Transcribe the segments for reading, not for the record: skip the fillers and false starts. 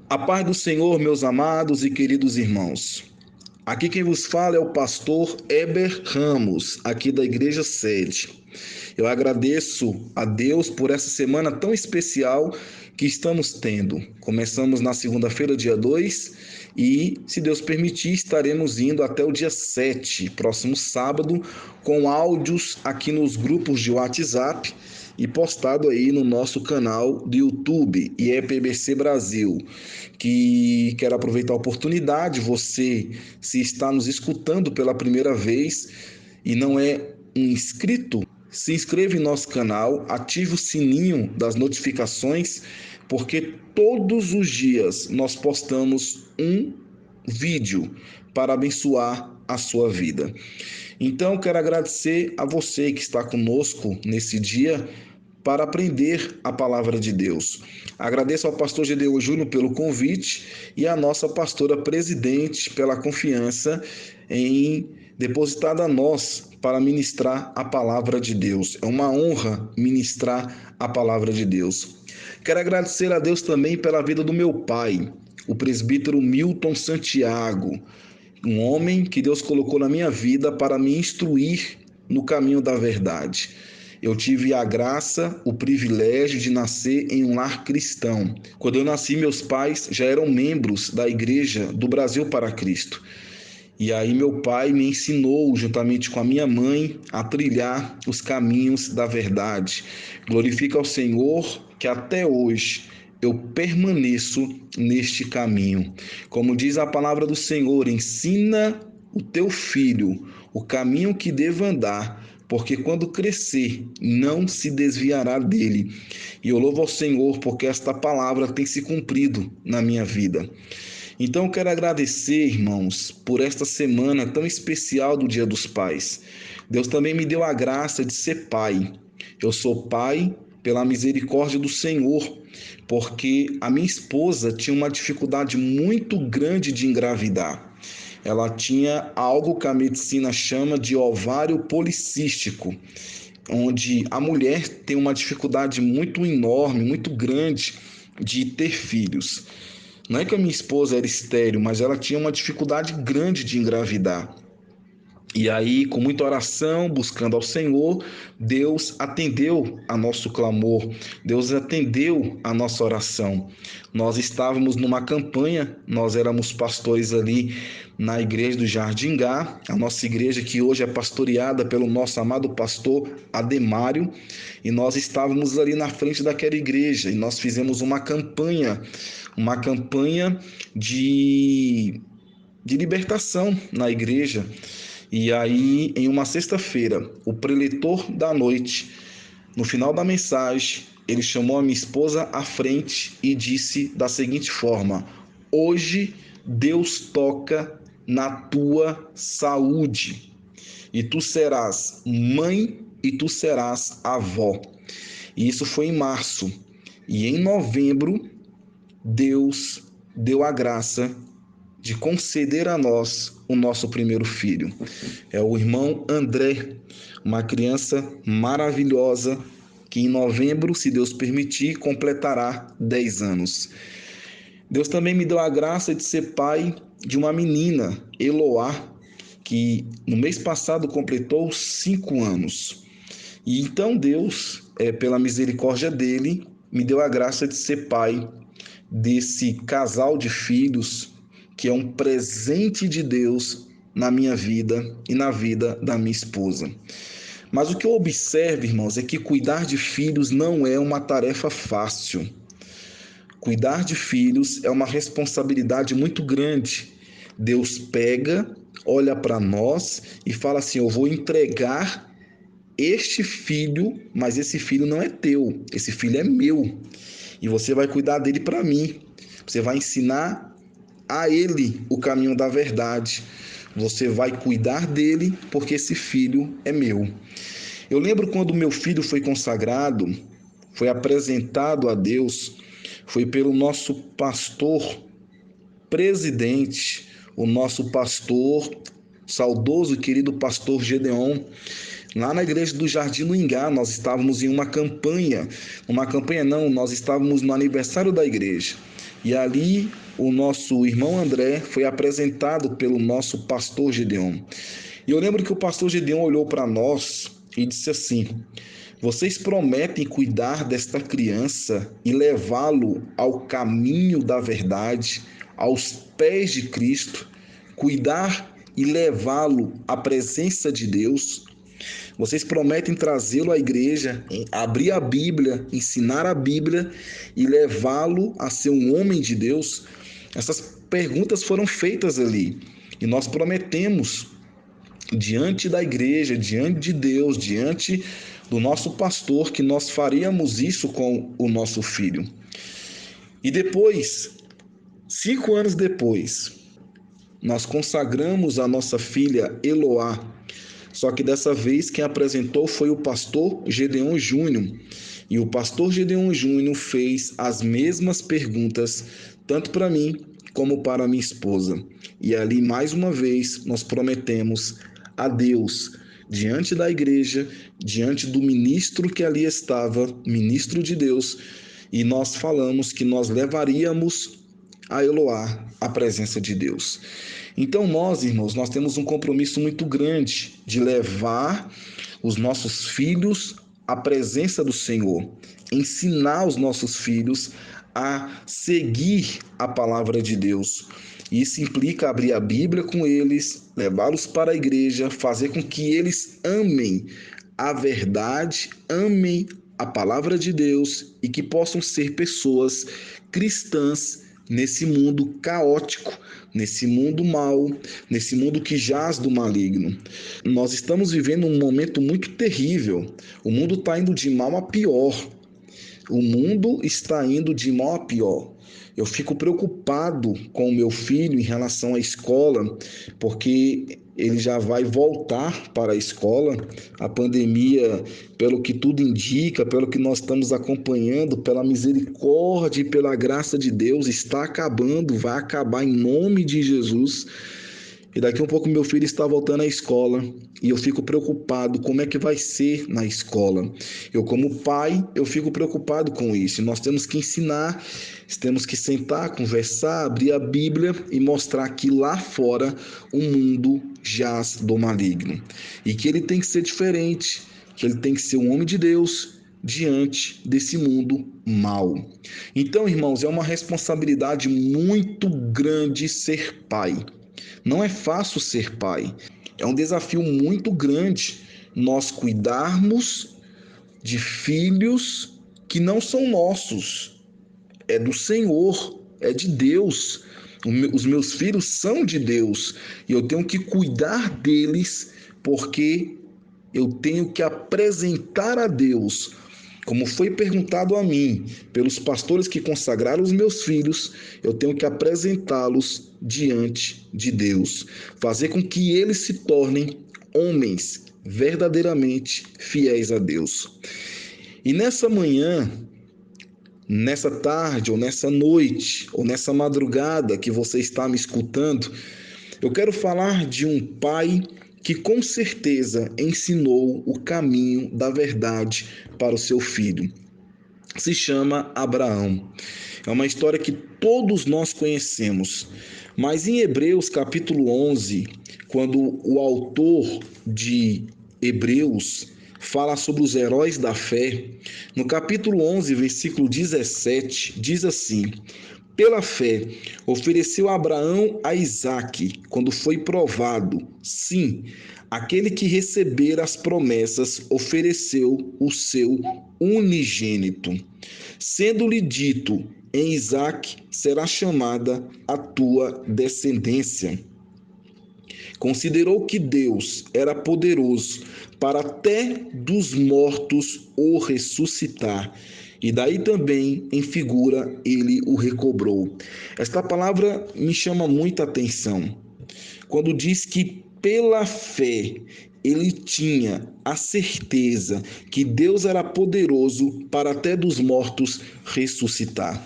A paz do Senhor, meus amados e queridos irmãos. Aqui quem vos fala é o pastor Heber Ramos, aqui da Igreja Sede. Eu agradeço a Deus por essa semana tão especial que estamos tendo. Começamos na segunda-feira, dia 2, e, se Deus permitir, estaremos indo até o dia 7, próximo sábado, com áudios aqui nos grupos de WhatsApp e postado aí no nosso canal do YouTube, IEPBC Brasil. Que quero aproveitar a oportunidade, você, se está nos escutando pela primeira vez e não é um inscrito, se inscreva em nosso canal, ative o sininho das notificações, porque todos os dias nós postamos um vídeo para abençoar a sua vida. Então, quero agradecer a você que está conosco nesse dia para aprender a palavra de Deus. Agradeço ao pastor Gedeu Júnior pelo convite e à nossa pastora presidente pela confiança em depositada a nós para ministrar a palavra de Deus. É uma honra ministrar a palavra de Deus. Quero agradecer a Deus também pela vida do meu pai, o presbítero Milton Santiago, um homem que Deus colocou na minha vida para me instruir no caminho da verdade. Eu tive a graça, o privilégio de nascer em um lar cristão. Quando eu nasci, meus pais já eram membros da Igreja do Brasil para Cristo. E aí meu pai me ensinou, juntamente com a minha mãe, a trilhar os caminhos da verdade. Glorifica ao Senhor que até hoje eu permaneço neste caminho. Como diz a palavra do Senhor, ensina o teu filho o caminho que deva andar, porque quando crescer, não se desviará dele. E eu louvo ao Senhor, porque esta palavra tem se cumprido na minha vida. Então, eu quero agradecer, irmãos, por esta semana tão especial do Dia dos Pais. Deus também me deu a graça de ser pai. Eu sou pai pela misericórdia do Senhor, porque a minha esposa tinha uma dificuldade muito grande de engravidar. Ela tinha algo que a medicina chama de ovário policístico, onde a mulher tem uma dificuldade muito enorme, muito grande de ter filhos. Não é que a minha esposa era estéril, mas ela tinha uma dificuldade grande de engravidar. E aí, com muita oração, buscando ao Senhor, Deus atendeu a nosso clamor, Deus atendeu a nossa oração. Nós estávamos numa campanha, nós éramos pastores ali na igreja do Jardingá, a nossa igreja que hoje é pastoreada pelo nosso amado pastor Ademário, e nós estávamos ali na frente daquela igreja, e nós fizemos uma campanha de libertação na igreja. E aí, em uma sexta-feira, o preletor da noite, no final da mensagem, ele chamou a minha esposa à frente e disse da seguinte forma: hoje Deus toca na tua saúde, e tu serás mãe e tu serás avó. E isso foi em março. E em novembro, Deus deu a graça de conceder a nós o nosso primeiro filho. É o irmão André, uma criança maravilhosa que em novembro, se Deus permitir, completará 10 anos. Deus também me deu a graça de ser pai de uma menina, Eloá, que no mês passado completou 5 anos. E então Deus, pela misericórdia dele, me deu a graça de ser pai desse casal de filhos, que é um presente de Deus na minha vida e na vida da minha esposa. Mas o que eu observo, irmãos, é que cuidar de filhos não é uma tarefa fácil. Cuidar de filhos é uma responsabilidade muito grande. Deus pega, olha para nós e fala assim: eu vou entregar este filho, mas esse filho não é teu, esse filho é meu. E você vai cuidar dele para mim. Você vai ensinar a ele o caminho da verdade. Você vai cuidar dele, porque esse filho é meu. Eu lembro quando meu filho foi consagrado, foi apresentado a Deus, foi pelo nosso pastor presidente, o nosso pastor, saudoso e querido pastor Gedeon. Lá na igreja do Jardim do Ingá, nós estávamos em uma campanha não, nós estávamos no aniversário da igreja. E ali o nosso irmão André foi apresentado pelo nosso pastor Gedeon. E eu lembro que o pastor Gedeon olhou para nós e disse assim: vocês prometem cuidar desta criança e levá-lo ao caminho da verdade, aos pés de Cristo, cuidar e levá-lo à presença de Deus? Vocês prometem trazê-lo à igreja, abrir a Bíblia, ensinar a Bíblia e levá-lo a ser um homem de Deus? Essas perguntas foram feitas ali e nós prometemos diante da igreja, diante de Deus, diante do nosso pastor, que nós faríamos isso com o nosso filho. E depois, 5 anos depois, nós consagramos a nossa filha Eloá. Só que dessa vez quem apresentou foi o pastor Gedeon Júnior. E o pastor Gedeon Júnior fez as mesmas perguntas, tanto para mim como para minha esposa. E ali, mais uma vez, nós prometemos a Deus, diante da igreja, diante do ministro que ali estava, ministro de Deus, e nós falamos que nós levaríamos a Eloá à presença de Deus. Então nós, irmãos, nós temos um compromisso muito grande de levar os nossos filhos à presença do Senhor, ensinar os nossos filhos a seguir a palavra de Deus. Isso implica abrir a Bíblia com eles, levá-los para a igreja, fazer com que eles amem a verdade, amem a palavra de Deus e que possam ser pessoas cristãs nesse mundo caótico, nesse mundo mau, nesse mundo que jaz do maligno. Nós estamos vivendo um momento muito terrível. O mundo está indo de mal a pior. O mundo está indo de mal a pior. Eu fico preocupado com o meu filho em relação à escola, porque ele já vai voltar para a escola. A pandemia, pelo que tudo indica, pelo que nós estamos acompanhando, pela misericórdia e pela graça de Deus, está acabando, vai acabar em nome de Jesus. E daqui a um pouco meu filho está voltando à escola e eu fico preocupado como é que vai ser na escola. Eu, como pai, eu fico preocupado com isso. Nós temos que ensinar, temos que sentar, conversar, abrir a Bíblia e mostrar que lá fora o mundo jaz do maligno. E que ele tem que ser diferente, que ele tem que ser um homem de Deus diante desse mundo mau. Então, irmãos, é uma responsabilidade muito grande ser pai. Não é fácil ser pai. É um desafio muito grande nós cuidarmos de filhos que não são nossos. É do Senhor, é de Deus. Os meus filhos são de Deus e eu tenho que cuidar deles porque eu tenho que apresentar a Deus. Como foi perguntado a mim pelos pastores que consagraram os meus filhos, eu tenho que apresentá-los diante de Deus, fazer com que eles se tornem homens verdadeiramente fiéis a Deus. E nessa manhã, nessa tarde, ou nessa noite, ou nessa madrugada que você está me escutando, eu quero falar de um pai que com certeza ensinou o caminho da verdade para o seu filho. Se chama Abraão. É uma história que todos nós conhecemos, mas em Hebreus capítulo 11, quando o autor de Hebreus fala sobre os heróis da fé, no capítulo 11, versículo 17, diz assim: pela fé, ofereceu Abraão a Isaque, quando foi provado. Sim, aquele que recebera as promessas ofereceu o seu unigênito, sendo-lhe dito: em Isaque será chamada a tua descendência. Considerou que Deus era poderoso para até dos mortos o ressuscitar. E daí também, em figura, ele o recobrou. Esta palavra me chama muita atenção. Quando diz que pela fé ele tinha a certeza que Deus era poderoso para até dos mortos ressuscitar.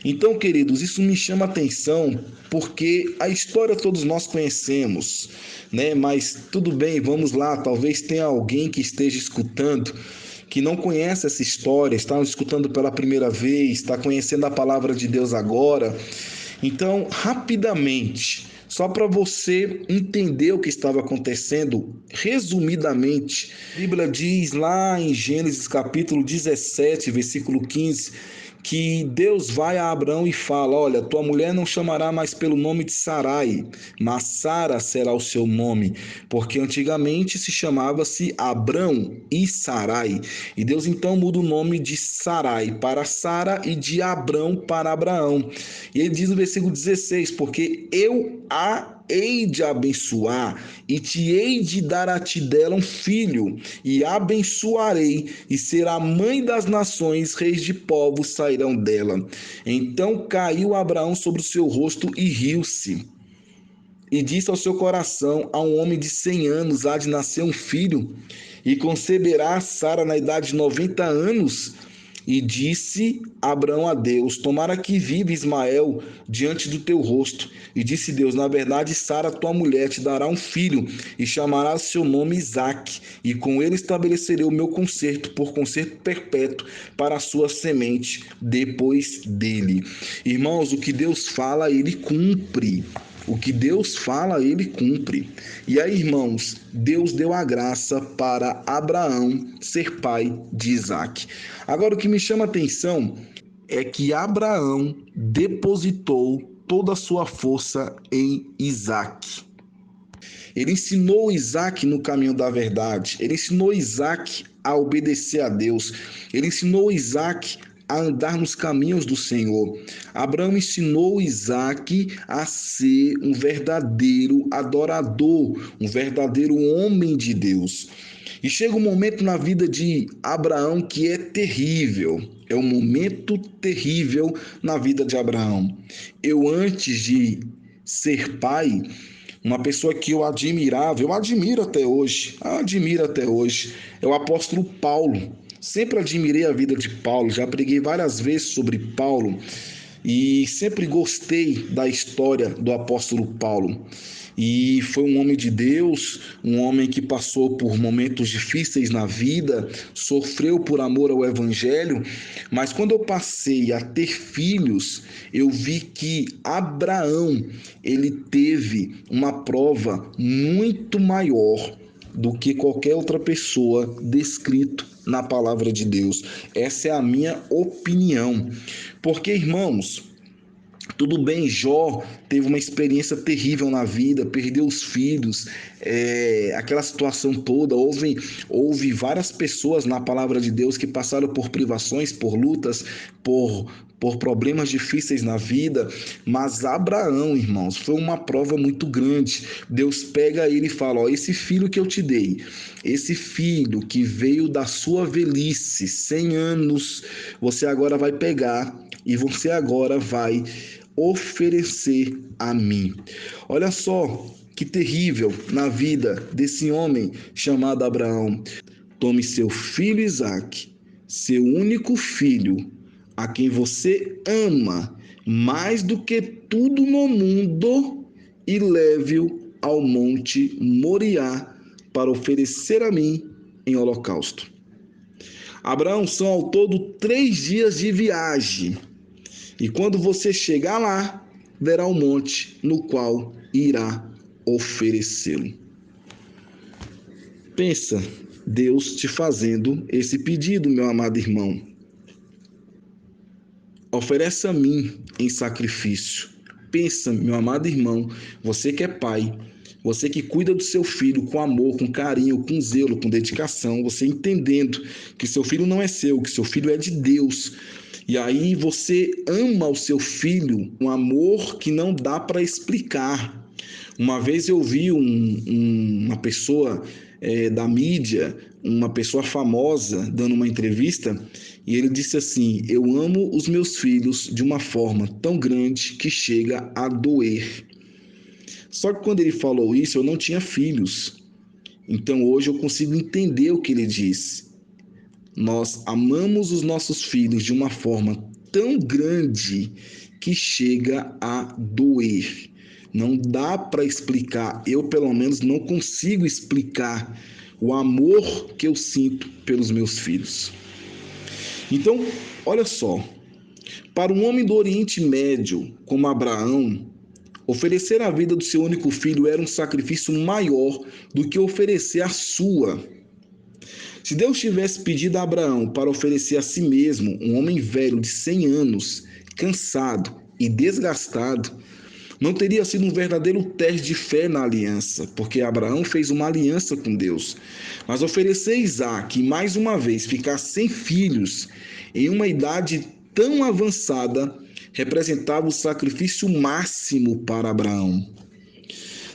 Então, queridos, isso me chama a atenção porque a história todos nós conhecemos, né? Mas tudo bem, vamos lá, talvez tenha alguém que esteja escutando que não conhece essa história, está escutando pela primeira vez, está conhecendo a palavra de Deus agora. Então, rapidamente, só para você entender o que estava acontecendo, resumidamente, a Bíblia diz lá em Gênesis capítulo 17, versículo 15, que Deus vai a Abraão e fala: olha, tua mulher não chamará mais pelo nome de Sarai, mas Sara será o seu nome, porque antigamente se chamava-se Abrão e Sarai. E Deus então muda o nome de Sarai para Sara e de Abrão para Abraão. E ele diz no versículo 16: porque eu a hei de abençoar e te hei de dar a ti dela um filho, e abençoarei, e será mãe das nações, reis de povos sairão dela. Então caiu Abraão sobre o seu rosto e riu-se, e disse ao seu coração: a um homem de 100 anos há de nascer um filho, e conceberá Sara na idade de 90 anos. E disse Abraão a Deus: tomara que viva Ismael diante do teu rosto. E disse Deus: na verdade, Sara, tua mulher, te dará um filho, e chamará seu nome Isaque, e com ele estabelecerei o meu concerto, por concerto perpétuo, para a sua semente depois dele. Irmãos, o que Deus fala, ele cumpre. O que Deus fala, ele cumpre. E aí, irmãos, Deus deu a graça para Abraão ser pai de Isaque. Agora, o que me chama a atenção é que Abraão depositou toda a sua força em Isaque. Ele ensinou Isaque no caminho da verdade. Ele ensinou Isaque a obedecer a Deus. Ele ensinou Isaque a andar nos caminhos do Senhor. Abraão ensinou Isaque a ser um verdadeiro adorador, um verdadeiro homem de Deus. E chega um momento na vida de Abraão que é terrível. É um momento terrível na vida de Abraão. Eu, antes de ser pai, uma pessoa que eu admirava, eu admiro até hoje, é o apóstolo Paulo. Sempre admirei a vida de Paulo, já preguei várias vezes sobre Paulo e sempre gostei da história do apóstolo Paulo. E foi um homem de Deus, um homem que passou por momentos difíceis na vida, sofreu por amor ao evangelho, mas quando eu passei a ter filhos, eu vi que Abraão, ele teve uma prova muito maior do que qualquer outra pessoa descrito na palavra de Deus. Essa é a minha opinião. Porque, irmãos, tudo bem, Jó teve uma experiência terrível na vida, perdeu os filhos, aquela situação toda. Houve várias pessoas na palavra de Deus que passaram por privações, por lutas, por problemas difíceis na vida, mas Abraão, irmãos, foi uma prova muito grande. Deus pega ele e fala: ó, esse filho que eu te dei, esse filho que veio da sua velhice, 100 anos, você agora vai pegar e você agora vai oferecer a mim. Olha só que terrível na vida desse homem chamado Abraão. Tome seu filho Isaque, seu único filho, a quem você ama mais do que tudo no mundo, e leve-o ao monte Moriá para oferecer a mim em holocausto. Abraão, são ao todo 3 dias de viagem. E quando você chegar lá, verá um monte no qual irá oferecê-lo. Pensa, Deus te fazendo esse pedido, meu amado irmão. Oferece a mim em sacrifício. Pensa, meu amado irmão, você que é pai, você que cuida do seu filho com amor, com carinho, com zelo, com dedicação, você entendendo que seu filho não é seu, que seu filho é de Deus. E aí você ama o seu filho, um amor que não dá para explicar. Uma vez eu vi uma pessoa da mídia, uma pessoa famosa, dando uma entrevista, e ele disse assim: eu amo os meus filhos de uma forma tão grande que chega a doer. Só que quando ele falou isso, eu não tinha filhos. Então hoje eu consigo entender o que ele disse. Nós amamos os nossos filhos de uma forma tão grande que chega a doer. Não dá para explicar, eu pelo menos não consigo explicar o amor que eu sinto pelos meus filhos. Então, olha só, para um homem do Oriente Médio como Abraão, oferecer a vida do seu único filho era um sacrifício maior do que oferecer a sua. Se Deus tivesse pedido a Abraão para oferecer a si mesmo, um homem velho de 100 anos, cansado e desgastado, não teria sido um verdadeiro teste de fé na aliança, porque Abraão fez uma aliança com Deus. Mas oferecer Isaque e mais uma vez ficar sem filhos em uma idade tão avançada representava o sacrifício máximo para Abraão.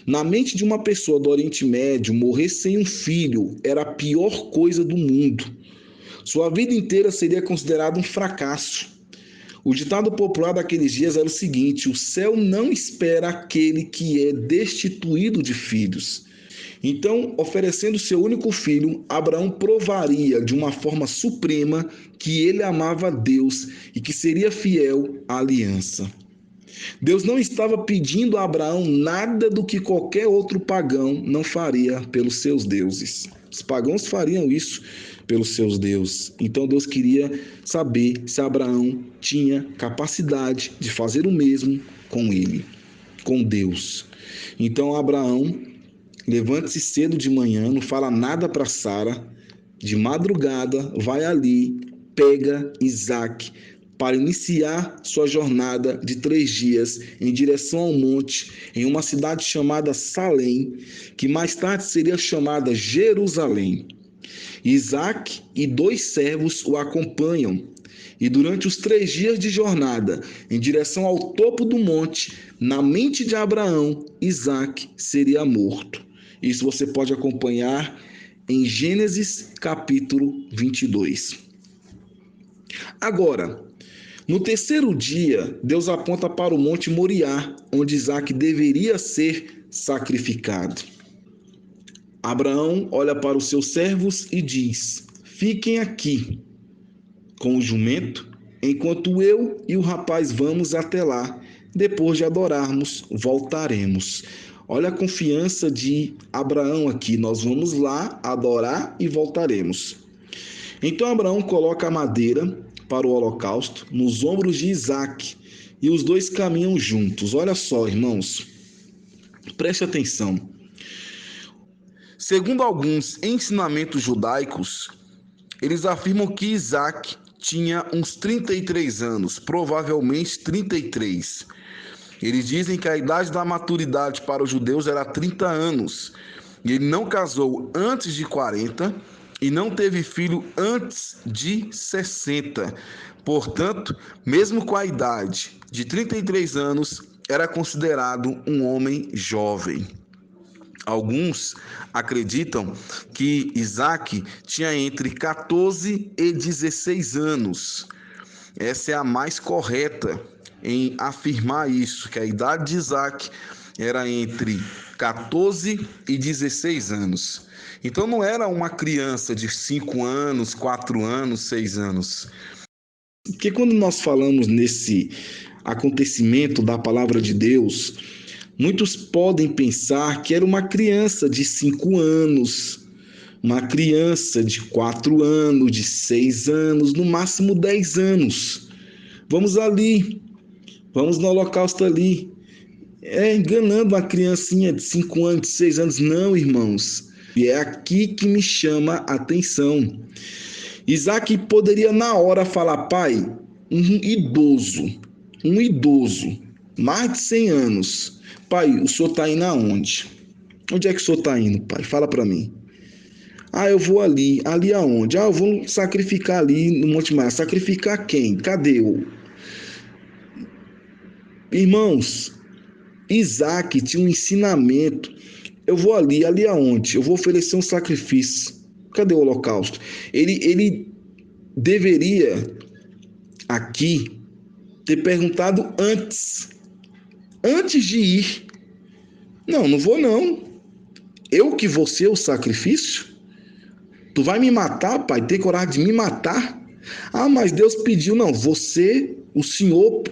Na mente de uma pessoa do Oriente Médio, morrer sem um filho era a pior coisa do mundo. Sua vida inteira seria considerada um fracasso. O ditado popular daqueles dias era o seguinte: o céu não espera aquele que é destituído de filhos. Então, oferecendo seu único filho, Abraão provaria de uma forma suprema que ele amava a Deus e que seria fiel à aliança. Deus não estava pedindo a Abraão nada do que qualquer outro pagão não faria pelos seus deuses. Os pagãos fariam isso pelos seus deuses. Então Deus queria saber se Abraão tinha capacidade de fazer o mesmo com ele, com Deus. Então Abraão levanta-se cedo de manhã, não fala nada para Sara, de madrugada vai ali, pega Isaque, para iniciar sua jornada de 3 dias em direção ao monte, em uma cidade chamada Salém, que mais tarde seria chamada Jerusalém. Isaque e 2 servos o acompanham, e durante os 3 dias de jornada, em direção ao topo do monte, na mente de Abraão, Isaque seria morto. Isso você pode acompanhar em Gênesis capítulo 22. Agora, no 3º dia, Deus aponta para o Monte Moriá, onde Isaque deveria ser sacrificado. Abraão olha para os seus servos e diz: fiquem aqui com o jumento, enquanto eu e o rapaz vamos até lá. Depois de adorarmos, voltaremos. Olha a confiança de Abraão aqui. Nós vamos lá adorar e voltaremos. Então Abraão coloca a madeira para o holocausto nos ombros de Isaque e os 2 caminham juntos. Olha só, irmãos, preste atenção. Segundo alguns ensinamentos judaicos, eles afirmam que Isaque tinha uns 33 anos, provavelmente 33. Eles dizem que a idade da maturidade para os judeus era 30 anos. E ele não casou antes de 40 e não teve filho antes de 60. Portanto, mesmo com a idade de 33 anos, era considerado um homem jovem. Alguns acreditam que Isaque tinha entre 14 e 16 anos. Essa é a mais correta em afirmar isso, que a idade de Isaque era entre 14 e 16 anos. Então não era uma criança de 5 anos, 4 anos, 6 anos. Porque quando nós falamos nesse acontecimento da palavra de Deus, muitos podem pensar que era uma criança de 5 anos, uma criança de 4 anos, de 6 anos, no máximo 10 anos. Vamos ali, vamos no holocausto ali. Enganando uma criancinha de 5 anos, de 6 anos. Não, irmãos. E é aqui que me chama a atenção. Isaque poderia na hora falar: pai, um idoso, mais de 100 anos. Pai, o senhor está indo aonde? Onde é que o senhor está indo, pai? Fala para mim. Eu vou ali. Ali aonde? Eu vou sacrificar ali no Monte Moriá. Sacrificar quem? Cadê o... Irmãos, Isaque tinha um ensinamento. Eu vou ali aonde? Eu vou oferecer um sacrifício. Cadê o holocausto? Ele deveria aqui ter perguntado antes de ir. Não vou não. Eu que vou ser o sacrifício? Tu vai me matar, pai? Tem coragem de me matar? Ah, mas Deus pediu, não, você, o Senhor,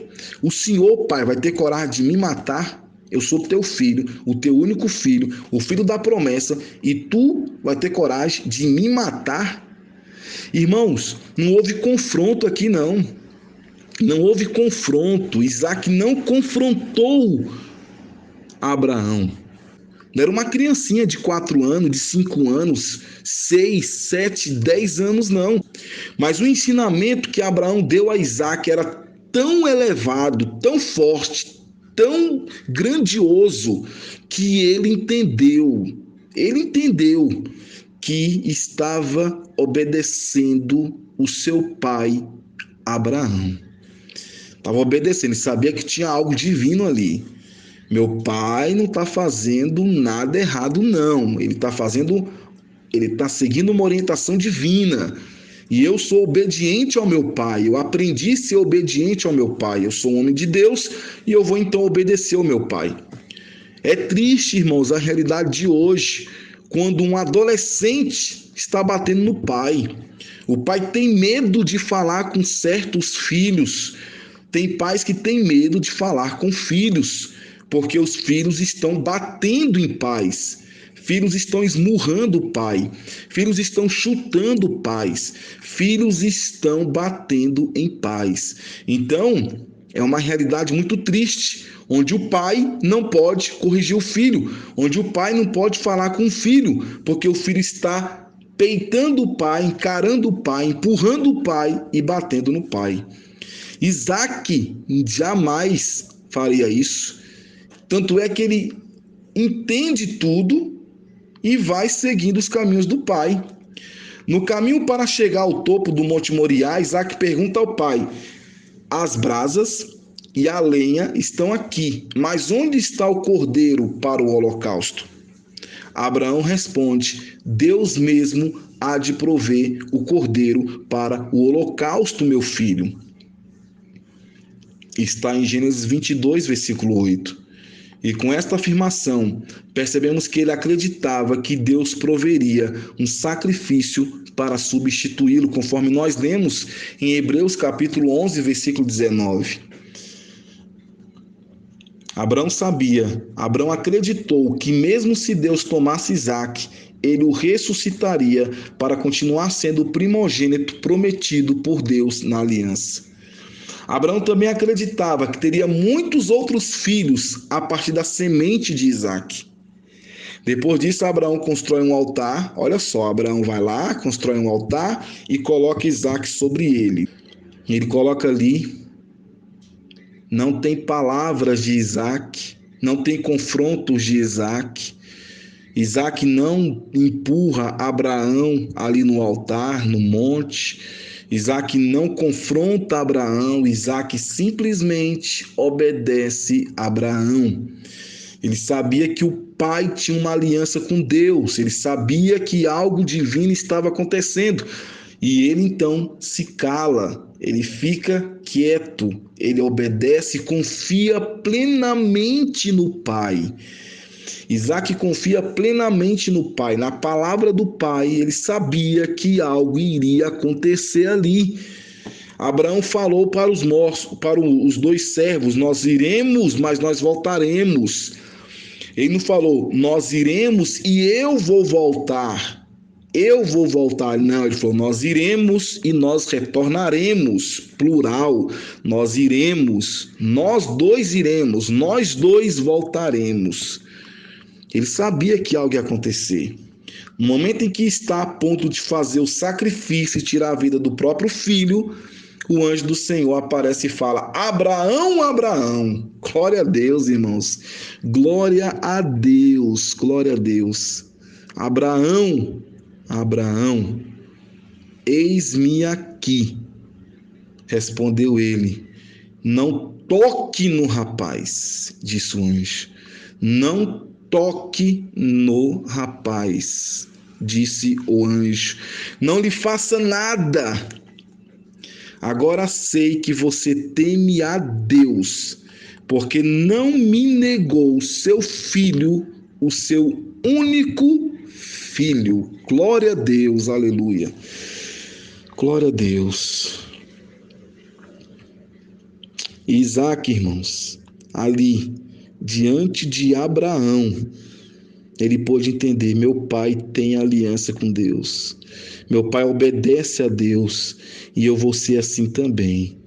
pai, vai ter coragem de me matar? Eu sou teu filho, o teu único filho, o filho da promessa, e tu vai ter coragem de me matar? Irmãos, não houve confronto aqui, não. Não houve confronto. Isaac não confrontou Abraão. Não era uma criancinha de 4 anos, de 5 anos, 6, 7, 10 anos, não. Mas o ensinamento que Abraão deu a Isaac era tão elevado, tão forte, tão grandioso, que ele entendeu que estava obedecendo o seu pai Abraão. Estava obedecendo, ele sabia que tinha algo divino ali. Meu pai não está fazendo nada errado, não. Ele está seguindo uma orientação divina. E eu sou obediente ao meu pai. Eu aprendi a ser obediente ao meu pai. Eu sou um homem de Deus e eu vou então obedecer ao meu pai. É triste, irmãos, a realidade de hoje, quando um adolescente está batendo no pai. O pai tem medo de falar com certos filhos. Tem pais que têm medo de falar com filhos, porque os filhos estão batendo em pais. Filhos estão esmurrando o pai. Filhos estão chutando pais. Filhos estão batendo em pais. Então, é uma realidade muito triste, onde o pai não pode corrigir o filho, onde o pai não pode falar com o filho, porque o filho está peitando o pai, encarando o pai, empurrando o pai e batendo no pai. Isaac jamais faria isso. Tanto é que ele entende tudo e vai seguindo os caminhos do pai. No caminho para chegar ao topo do Monte Moriá, Isaac pergunta ao pai: as brasas e a lenha estão aqui, mas onde está o cordeiro para o holocausto? Abraão responde: Deus mesmo há de prover o cordeiro para o holocausto, meu filho. Está em Gênesis 22, versículo 8. E com esta afirmação, percebemos que ele acreditava que Deus proveria um sacrifício para substituí-lo, conforme nós lemos em Hebreus capítulo 11, versículo 19. Abraão acreditou que mesmo se Deus tomasse Isaac, ele o ressuscitaria para continuar sendo o primogênito prometido por Deus na aliança. Abraão também acreditava que teria muitos outros filhos a partir da semente de Isaac. Depois disso, Abraão constrói um altar. Olha só, Abraão vai lá, constrói um altar e coloca Isaac sobre ele. Ele coloca ali, não tem palavras de Isaac, não tem confrontos de Isaac. Isaac não empurra Abraão ali no altar, no monte. Isaac não confronta Abraão, Isaac simplesmente obedece a Abraão. Ele sabia que o pai tinha uma aliança com Deus, ele sabia que algo divino estava acontecendo. E ele então se cala, ele fica quieto, ele obedece e confia plenamente no pai. Isaac confia plenamente no pai, na palavra do pai. Ele sabia que algo iria acontecer ali. Abraão falou para os 2 servos: nós iremos, mas nós voltaremos. Ele não falou: nós iremos e eu vou voltar. Eu vou voltar. Não, ele falou: nós iremos e nós retornaremos. Plural. Nós iremos, nós 2 iremos, nós 2 voltaremos. Ele sabia que algo ia acontecer. No momento em que está a ponto de fazer o sacrifício e tirar a vida do próprio filho, o anjo do Senhor aparece e fala: Abraão, Abraão. Glória a Deus, irmãos. Glória a Deus, glória a Deus. Abraão, Abraão, eis-me aqui. Respondeu ele: não toque no rapaz, disse o anjo. Não toque no rapaz, disse o anjo. Não lhe faça nada. Agora sei que você teme a Deus, porque não me negou seu filho, o seu único filho. Glória a Deus, aleluia. Glória a Deus. Isaac, irmãos, ali, diante de Abraão, ele pôde entender: meu pai tem aliança com Deus, meu pai obedece a Deus, e eu vou ser assim também.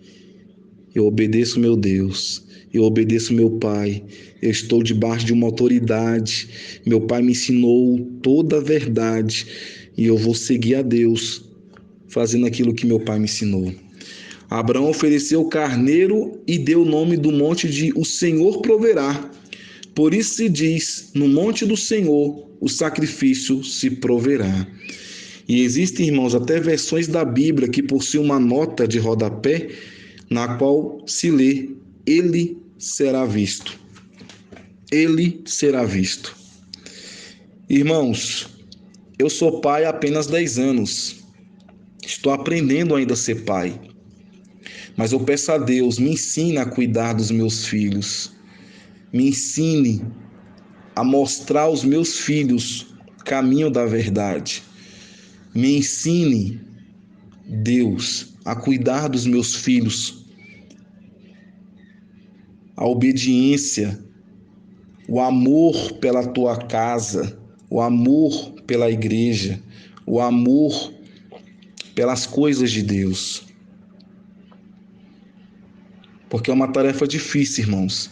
Eu obedeço meu Deus, eu obedeço meu pai, eu estou debaixo de uma autoridade, meu pai me ensinou toda a verdade, e eu vou seguir a Deus, fazendo aquilo que meu pai me ensinou. Abraão ofereceu o carneiro e deu o nome do monte de O Senhor Proverá. Por isso se diz: no monte do Senhor o sacrifício se proverá. E existem, irmãos, até versões da Bíblia que possuem uma nota de rodapé na qual se lê: ele será visto. Ele será visto. Irmãos, eu sou pai há apenas 10 anos. Estou aprendendo ainda a ser pai. Mas eu peço a Deus, me ensine a cuidar dos meus filhos. Me ensine a mostrar aos meus filhos o caminho da verdade. Me ensine, Deus, a cuidar dos meus filhos. A obediência, o amor pela tua casa, o amor pela igreja, o amor pelas coisas de Deus. Porque é uma tarefa difícil, irmãos.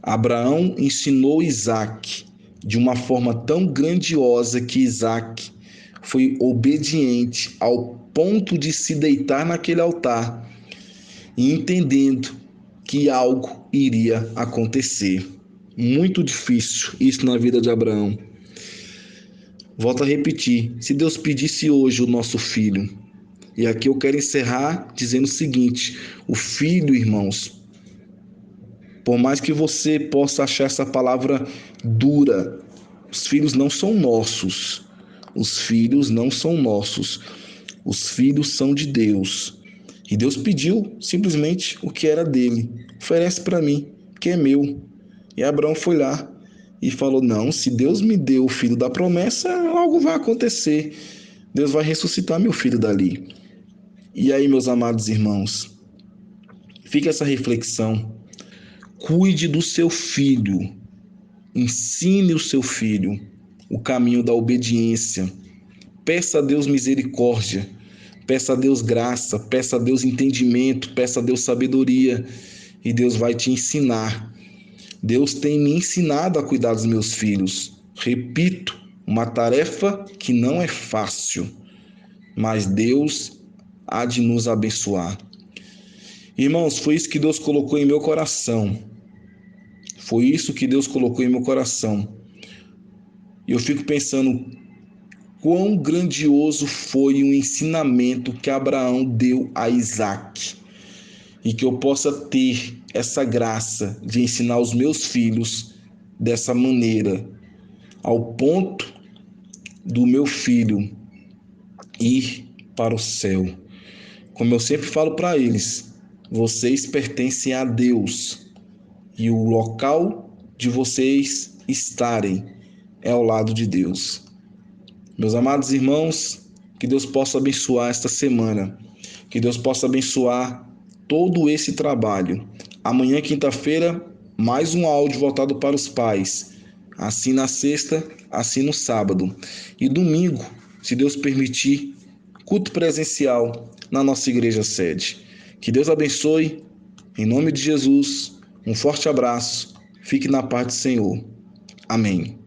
Abraão ensinou Isaac de uma forma tão grandiosa que Isaac foi obediente ao ponto de se deitar naquele altar e entendendo que algo iria acontecer. Muito difícil isso na vida de Abraão. Volto a repetir, se Deus pedisse hoje o nosso filho, e aqui eu quero encerrar dizendo o seguinte: o filho, irmãos, por mais que você possa achar essa palavra dura, os filhos não são nossos. Os filhos não são nossos. Os filhos são de Deus. E Deus pediu simplesmente o que era dele. Oferece para mim, que é meu. E Abraão foi lá e falou: não, se Deus me deu o filho da promessa, algo vai acontecer. Deus vai ressuscitar meu filho dali. E aí, meus amados irmãos, fica essa reflexão. Cuide do seu filho. Ensine o seu filho o caminho da obediência. Peça a Deus misericórdia. Peça a Deus graça. Peça a Deus entendimento. Peça a Deus sabedoria. E Deus vai te ensinar. Deus tem me ensinado a cuidar dos meus filhos. Repito, uma tarefa que não é fácil, mas Deus há de nos abençoar. Irmãos, foi isso que Deus colocou em meu coração. Foi isso que Deus colocou em meu coração. E eu fico pensando quão grandioso foi o ensinamento que Abraão deu a Isaac. E que eu possa ter essa graça de ensinar os meus filhos dessa maneira, ao ponto do meu filho ir para o céu. Como eu sempre falo para eles, vocês pertencem a Deus e o local de vocês estarem é ao lado de Deus. Meus amados irmãos, que Deus possa abençoar esta semana, que Deus possa abençoar todo esse trabalho. Amanhã, quinta-feira, mais um áudio voltado para os pais. Assim na sexta, assim no sábado. E domingo, se Deus permitir, culto presencial na nossa igreja sede. Que Deus abençoe, em nome de Jesus. Um forte abraço. Fique na paz do Senhor. Amém.